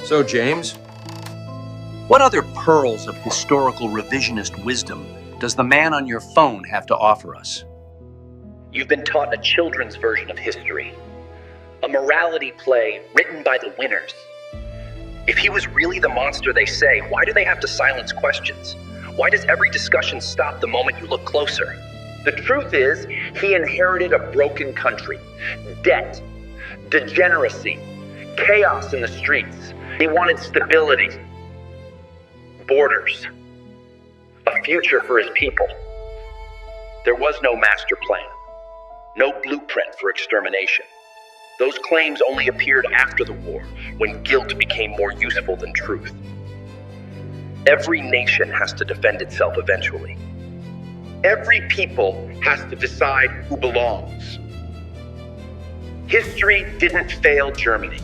So, James, what other pearls of historical revisionist wisdom does the man on your phone have to offer us? You've been taught a children's version of history, a morality play written by the winners. If he was really the monster they say, why do they have to silence questions? Why does every discussion stop the moment you look closer? The truth is, he inherited a broken country, debt, degeneracy, chaos in the streets. He wanted stability, borders, a future for his people. There was no master plan, no blueprint for extermination. Those claims only appeared after the war, when guilt became more useful than truth. Every nation has to defend itself eventually. Every people has to decide who belongs. History didn't fail Germany.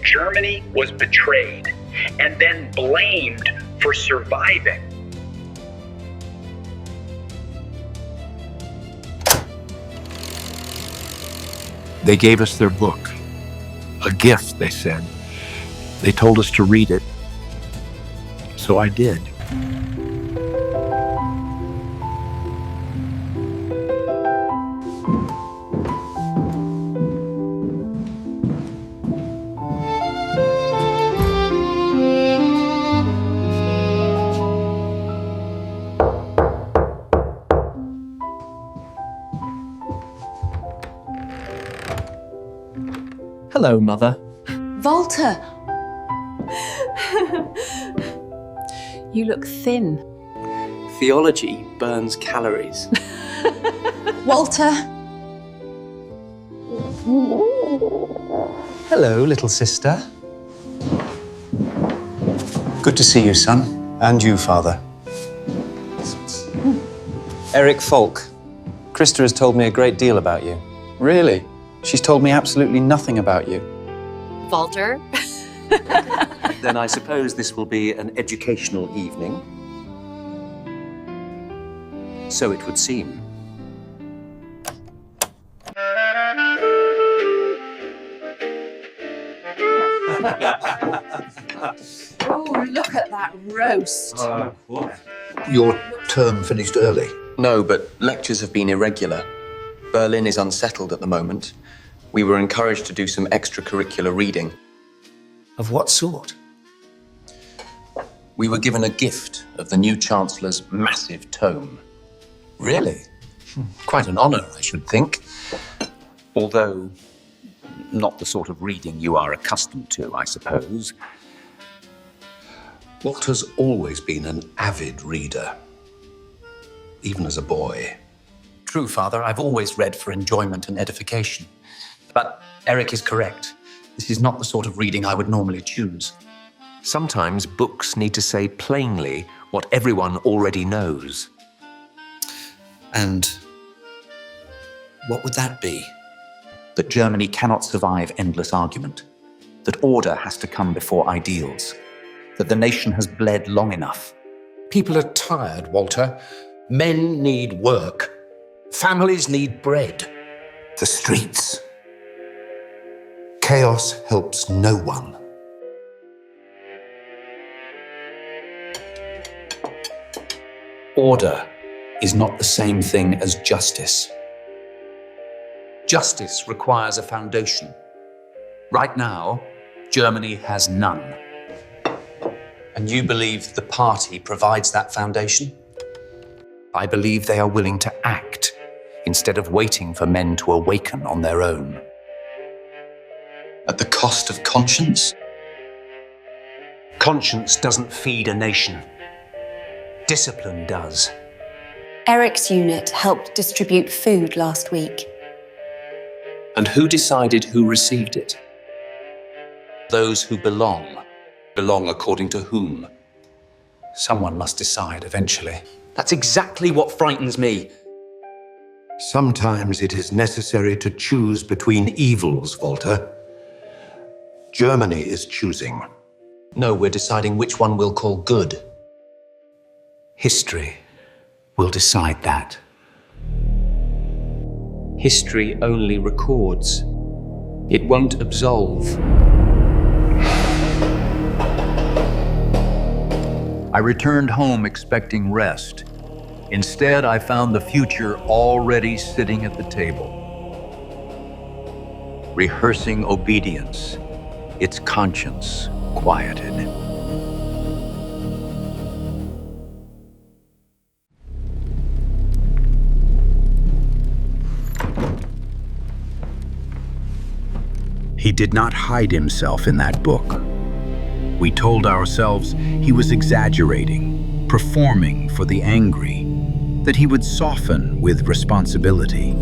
Germany was betrayed and then blamed for surviving. They gave us their book. A gift, they said. They told us to read it. So I did. Hello, Mother. Walter! You look thin. Theology burns calories. Walter! Hello, little sister. Good to see you, son. And you, father. Eric Falk. Krista has told me a great deal about you. Really? She's told me absolutely nothing about you. Walter? Then I suppose this will be an educational evening. So it would seem. Oh, look at that roast. Your term finished early. No, but lectures have been irregular. Berlin is unsettled at the moment. We were encouraged to do some extracurricular reading. Of what sort? We were given a gift of the new Chancellor's massive tome. Really? Quite an honor, I should think. Although, not the sort of reading you are accustomed to, I suppose. Walter's always been an avid reader, even as a boy. True, Father. I've always read for enjoyment and edification. But Eric is correct. This is not the sort of reading I would normally choose. Sometimes books need to say plainly what everyone already knows. And what would that be? That Germany cannot survive endless argument. That order has to come before ideals. That the nation has bled long enough. People are tired, Walter. Men need work. Families need bread. The streets. Chaos helps no one. Order is not the same thing as justice. Justice requires a foundation. Right now, Germany has none. And you believe the party provides that foundation? I believe they are willing to act instead of waiting for men to awaken on their own. At the cost of conscience? Conscience doesn't feed a nation. Discipline does. Eric's unit helped distribute food last week. And who decided who received it? Those who belong. Belong according to whom? Someone must decide eventually. That's exactly what frightens me. Sometimes it is necessary to choose between evils, Walter. Germany is choosing. No, we're deciding which one we'll call good. History will decide that. History only records. It won't absolve. I returned home expecting rest. Instead, I found the future already sitting at the table. Rehearsing obedience, its conscience quieted. He did not hide himself in that book. We told ourselves he was exaggerating, performing for the angry, that he would soften with responsibility.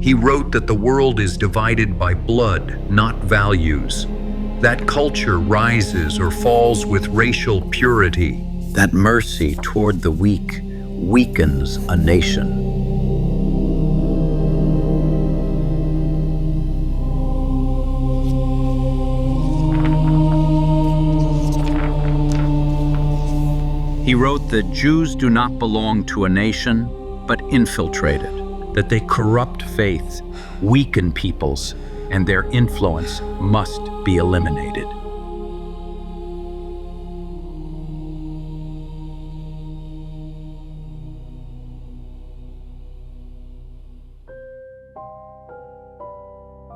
He wrote that the world is divided by blood, not values, that culture rises or falls with racial purity, that mercy toward the weak weakens a nation. He wrote that Jews do not belong to a nation, but infiltrated, that they corrupt faiths, weaken peoples, and their influence must be eliminated.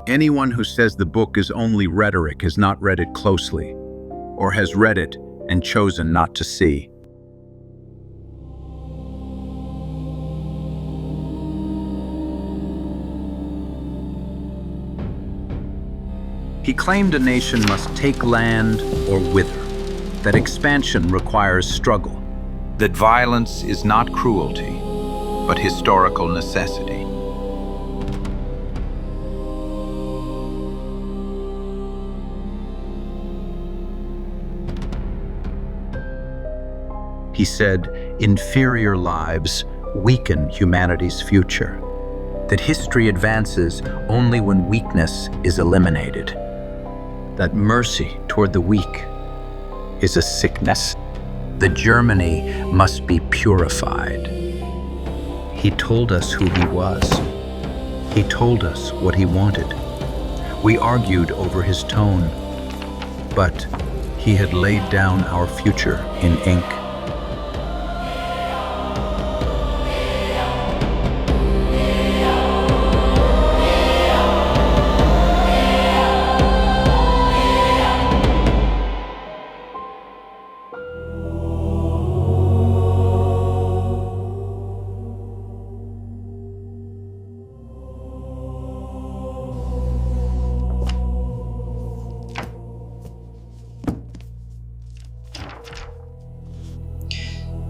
Anyone who says the book is only rhetoric has not read it closely, or has read it and chosen not to see. He claimed a nation must take land or wither, that expansion requires struggle, that violence is not cruelty, but historical necessity. He said, inferior lives weaken humanity's future, that history advances only when weakness is eliminated, that mercy toward the weak is a sickness, that Germany must be purified. He told us who he was. He told us what he wanted. We argued over his tone, but he had laid down our future in ink.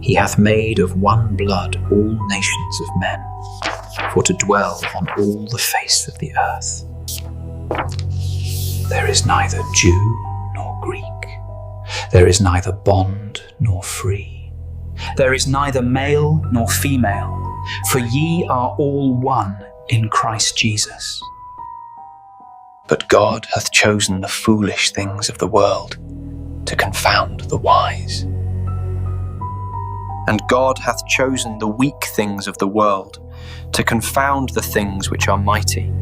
He hath made of one blood all nations of men, for to dwell on all the face of the earth. There is neither Jew nor Greek. There is neither bond nor free. There is neither male nor female, for ye are all one in Christ Jesus. But God hath chosen the foolish things of the world to confound the wise. And God hath chosen the weak things of the world to confound the things which are mighty.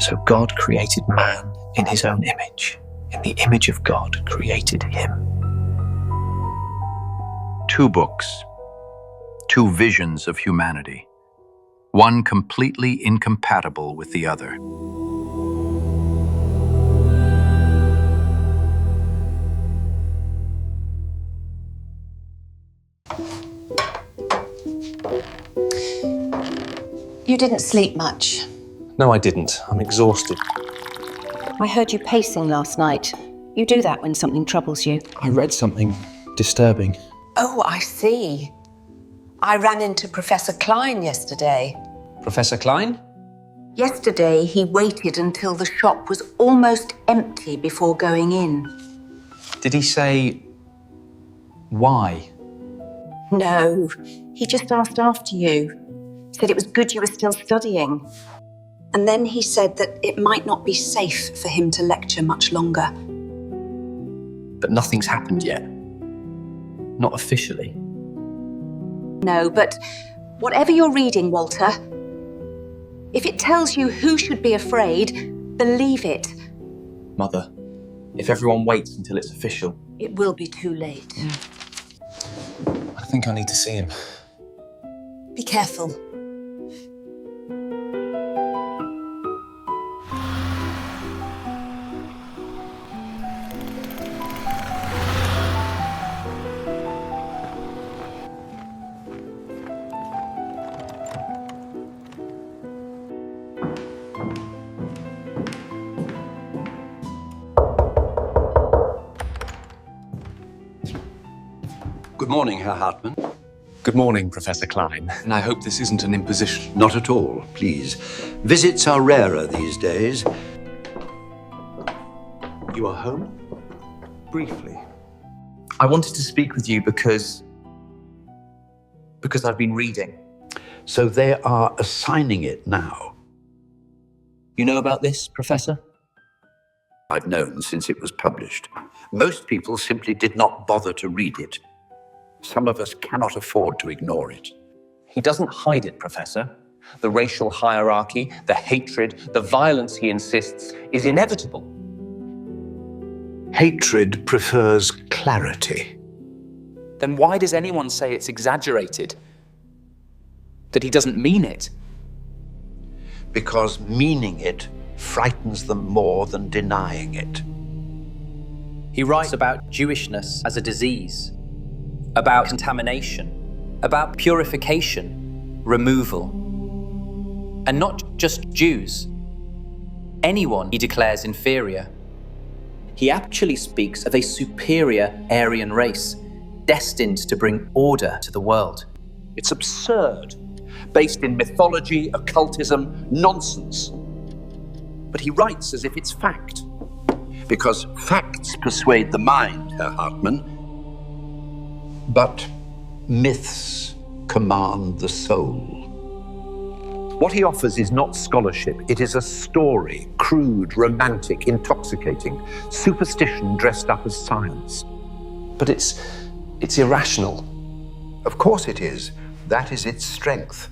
So God created man in his own image. In the image of God created him. 2 books, 2 visions of humanity, one completely incompatible with the other. You didn't sleep much. No, I didn't. I'm exhausted. I heard you pacing last night. You do that when something troubles you. I read something disturbing. Oh, I see. I ran into Professor Klein yesterday. Professor Klein? Yesterday, he waited until the shop was almost empty before going in. Did he say why? No, he just asked after you. Said it was good you were still studying. And then he said that it might not be safe for him to lecture much longer. But nothing's happened yet. Not officially. No, but whatever you're reading, Walter, if it tells you who should be afraid, Believe it. Mother, if everyone waits until it's official... It will be too late. I think I need to see him. Be careful. Good morning, Herr Hartmann. Good morning, Professor Klein. And I hope this isn't an imposition. Not at all, please. Visits are rarer these days. You are home? Briefly. I wanted to speak with you because I've been reading. So they are assigning it now. You know about this, Professor? I've known since it was published. Most people simply did not bother to read it. Some of us cannot afford to ignore it. He doesn't hide it, Professor. The racial hierarchy, the hatred, the violence he insists is inevitable. Hatred prefers clarity. Then why does anyone say it's exaggerated? That he doesn't mean it? Because meaning it frightens them more than denying it. He writes about Jewishness as a disease, about contamination, about purification, removal. And not just Jews. Anyone he declares inferior. He actually speaks of a superior Aryan race, destined to bring order to the world. It's absurd, based in mythology, occultism, nonsense. But he writes as if it's fact. Because facts persuade the mind, Herr Hartmann. But myths command the soul. What he offers is not scholarship. It is a story, crude, romantic, intoxicating, superstition dressed up as science. But it's irrational. Of course it is. That is its strength.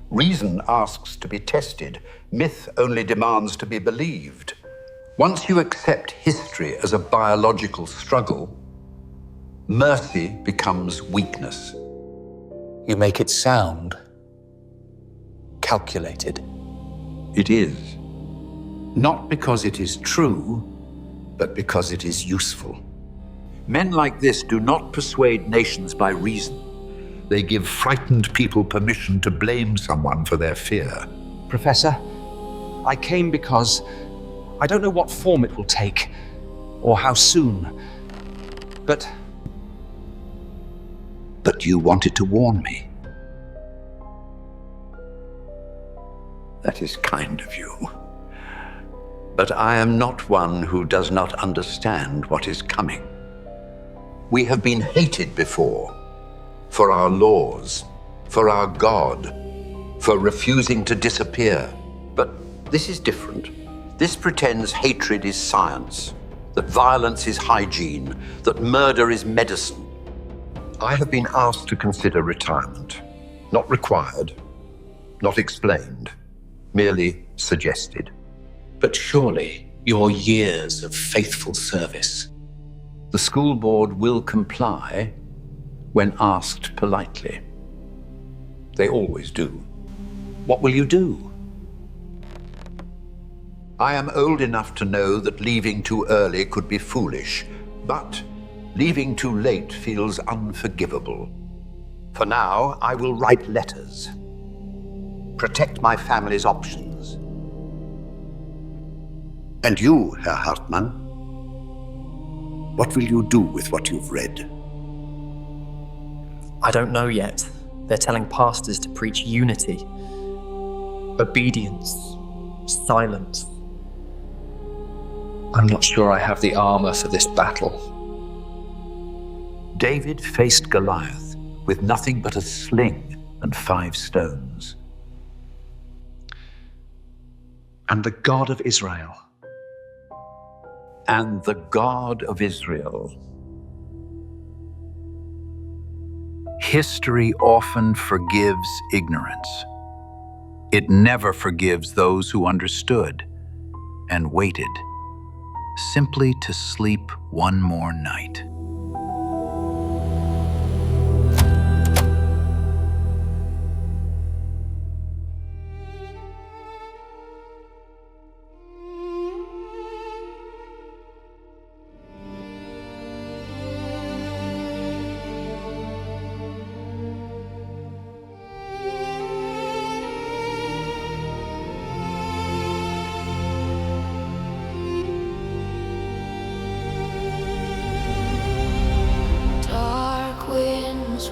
Reason asks to be tested. Myth only demands to be believed. Once you accept history as a biological struggle, mercy becomes weakness. You make it sound calculated. It is. Not because it is true, but because it is useful. Men like this do not persuade nations by reason. They give frightened people permission to blame someone for their fear. Professor, I came because I don't know what form it will take, or how soon, but you wanted to warn me. That is kind of you. But I am not one who does not understand what is coming. We have been hated before, for our laws, for our God, for refusing to disappear. But this is different. This pretends hatred is science, that violence is hygiene, that murder is medicine. I have been asked to consider retirement. Not required, not explained, merely suggested. But surely your years of faithful service. The school board will comply when asked politely. They always do. What will you do? I am old enough to know that leaving too early could be foolish, but leaving too late feels unforgivable. For now, I will write letters, protect my family's options. And you, Herr Hartmann, what will you do with what you've read? I don't know yet. They're telling pastors to preach unity, obedience, silence. I'm not sure I have the armor for this battle. David faced Goliath with nothing but a sling and 5 stones. And the God of Israel. And the God of Israel. History often forgives ignorance. It never forgives those who understood. and waited, simply to sleep one more night.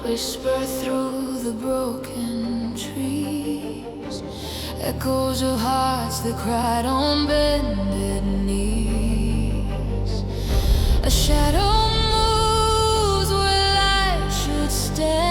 Whisper through the broken trees, echoes of hearts that cried on bended knees. A shadow moves where light should stand.